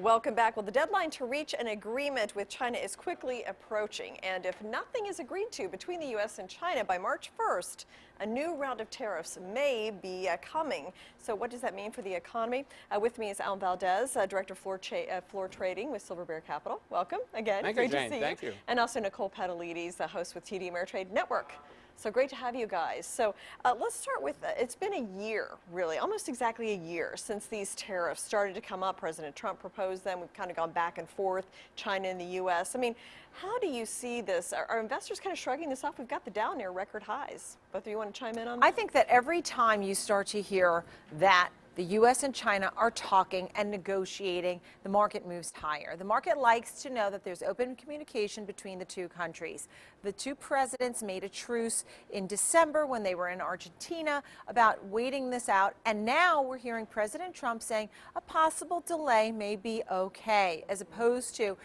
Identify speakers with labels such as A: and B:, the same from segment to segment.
A: Welcome back. Well, the deadline to reach an agreement with China is quickly approaching, and if nothing is agreed to between the U.S. and China by March 1st, a new round of tariffs may be coming. So what does that mean for the economy? With me is Valdes, Director of Floor Trading with Silver Bear Capital. Welcome again.
B: Thank
A: Great
B: you, Jane.
A: to see
B: Thank
A: you.
B: You.
A: And also Nicole Petallides, the host with TV Ameritrade Network. So great to have you guys. So let's start with, it's been a year, really, almost exactly a year since these tariffs started to come up. President Trump proposed them. We've kind of gone back and forth, China and the U.S. I mean, how do you see this? Are investors kind of shrugging this off? We've got the Dow near record highs. Both of you want to chime in on that?
C: I think that every time you start to hear that the U.S. and China are talking and negotiating, the market moves higher. The market likes to know that there's open communication between the two countries. The two presidents made a truce in December when they were in Argentina about waiting this out, and now we're hearing President Trump saying a possible delay may be okay, as opposed to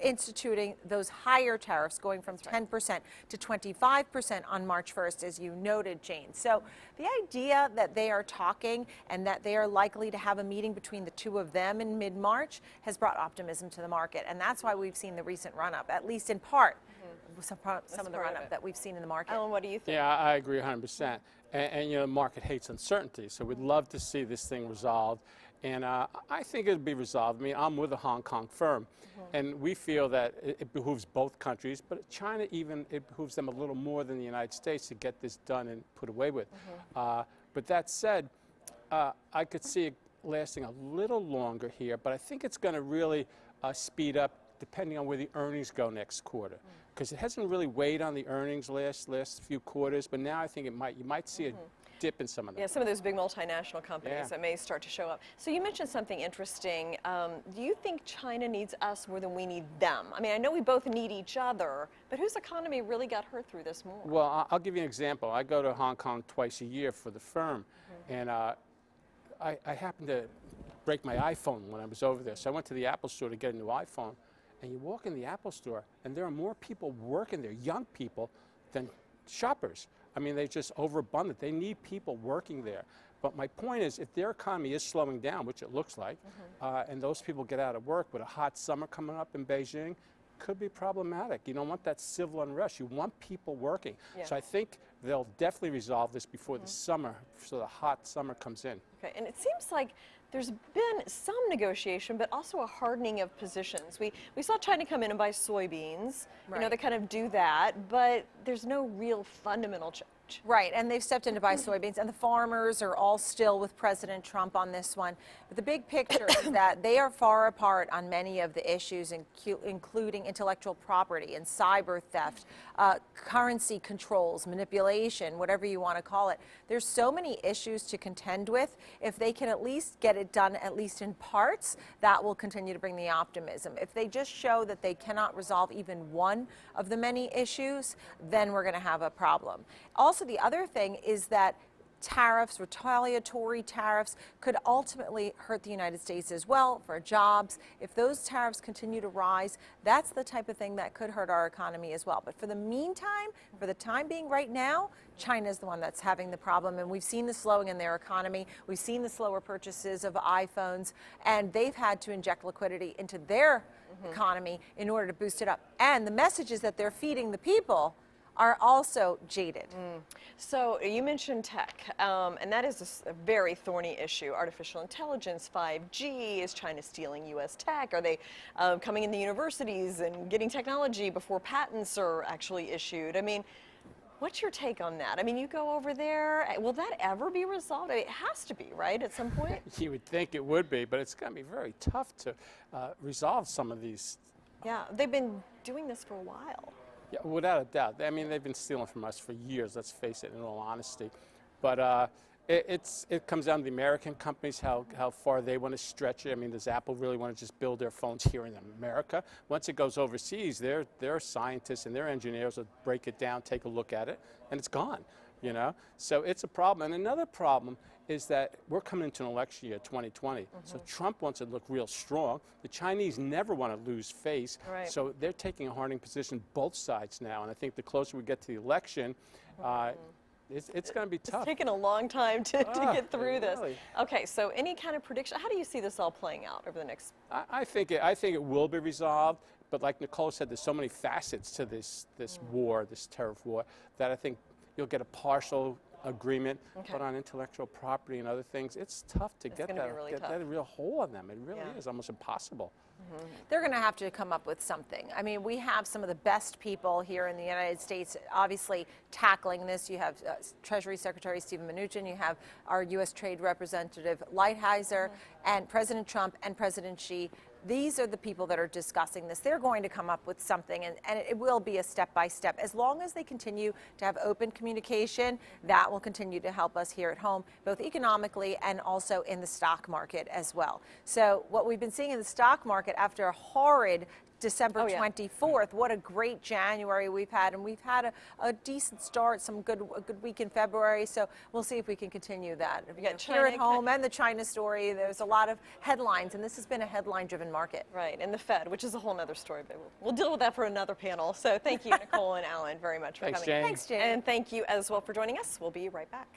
C: instituting those higher tariffs going from 10% to 25% on March 1st, as you noted, Jane. So the idea that they are talking and that they are likely to have a meeting between the two of them in mid-March has brought optimism to the market. And that's why we've seen the recent run-up, at least in part, some of the run-up that we've seen in the market.
A: Alan, what do you think?
B: Yeah, I agree 100%. And you know, the market hates uncertainty, so we'd love to see this thing resolved. And I think it'll be resolved. I mean, I'm with a Hong Kong firm, and we feel that it behooves both countries, but China even, it behooves them a little more than the United States to get this done and put away with. But that said, I could see it lasting a little longer here, but I think it's going to really speed up depending on where the earnings go next quarter. Because it hasn't really weighed on the earnings last few quarters, but now I think you might see a dip in some of them.
A: Yeah, some of those big multinational companies that may start to show up. So you mentioned something interesting. Do you think China needs us more than we need them? I mean, I know we both need each other, but whose economy really got hurt through this more?
B: Well, I'll give you an example. I go to Hong Kong twice a year for the firm, and I happened to break my iPhone when I was over there. So I went to the Apple store to get a new iPhone, and you walk in the Apple store, and there are more people working there, young people, than shoppers. I mean, they're just overabundant. They need people working there. But my point is, if their economy is slowing down, which it looks like, and those people get out of work with a hot summer coming up in Beijing, could be problematic. You don't want that civil unrest. You want people working. So I think they'll definitely resolve this before the summer, so the hot summer comes in.
A: Okay, and it seems like there's been some negotiation, but also a hardening of positions. We saw China come in and buy soybeans. You know, they kind of do that, but there's no real fundamental change.
C: Right, and they've stepped in to buy soybeans, and the farmers are all still with President Trump on this one. But the big picture is that they are far apart on many of the issues, including intellectual property and cyber theft, currency controls, manipulation, whatever you want to call it. There's so many issues to contend with. If they can at least get it done, at least in parts, that will continue to bring the optimism. If they just show that they cannot resolve even one of the many issues, then we're going to have a problem. Also, the other thing is that tariffs, retaliatory tariffs, could ultimately hurt the United States as well for jobs. If those tariffs continue to rise, that's the type of thing that could hurt our economy as well. But for the meantime, for the time being right now, China is the one that's having the problem, and we've seen the slowing in their economy. We've seen the slower purchases of iPhones, and they've had to inject liquidity into their economy in order to boost it up. And the messages that they're feeding the people are also jaded.
A: So you mentioned tech, and that is a very thorny issue. Artificial intelligence, 5G, is China stealing U.S. tech? Are they coming into universities and getting technology before patents are actually issued? I mean, what's your take on that? I mean, you go over there, will that ever be resolved? I mean, it has to be, right, at some point?
B: You would think it would be, but it's going to be very tough to resolve some of these.
A: Yeah, they've been doing this for a while.
B: Yeah, without a doubt. I mean, they've been stealing from us for years, let's face it, in all honesty. But it comes down to the American companies, how far they want to stretch it. I mean, does Apple really want to just build their phones here in America? Once it goes overseas, their scientists and their engineers will break it down, take a look at it, and it's gone, you know? So it's a problem. And another problem is that we're coming into an election year, 2020. So Trump wants to look real strong. The Chinese never want to lose face. So they're taking a hardening position, both sides now. And I think the closer we get to the election, It's going to be tough.
A: It's taken a long time to get through this.
B: Really.
A: Okay, so any kind of prediction? How do you see this all playing out over the next?
B: I think it will be resolved, but like Nicole said, there's so many facets to this war, this tariff war, that I think you'll get a partial agreement.
A: Okay.
B: But on intellectual property and other things, it's tough to get
A: gonna be really tough.
B: a real hold on them. It really
A: Yeah.
B: is almost impossible.
C: They're going to have to come up with something. I mean, we have some of the best people here in the United States, obviously tackling this. You have Treasury Secretary Steven Mnuchin, you have our U.S. Trade Representative Lighthizer, and President Trump and President Xi. These are the people that are discussing this. They're going to come up with something, and it will be a step-by-step. As long as they continue to have open communication, that will continue to help us here at home, both economically and also in the stock market as well. So what we've been seeing in the stock market after a horrid December
A: Oh, yeah.
C: 24th, what a great January we've had, and we've had a decent start, a good week in February, so we'll see if we can continue that.
A: We got
C: Here at
A: China-
C: home and the China story, there's a lot of headlines, and this has been a headline-driven market.
A: Right, and the Fed, which is a whole other story, but we'll deal with that for another panel. So thank you, Nicole and Alan, very much for
B: Thanks,
A: coming.
B: Jane.
C: Thanks, Jane.
A: And thank you as well for joining us. We'll be right back.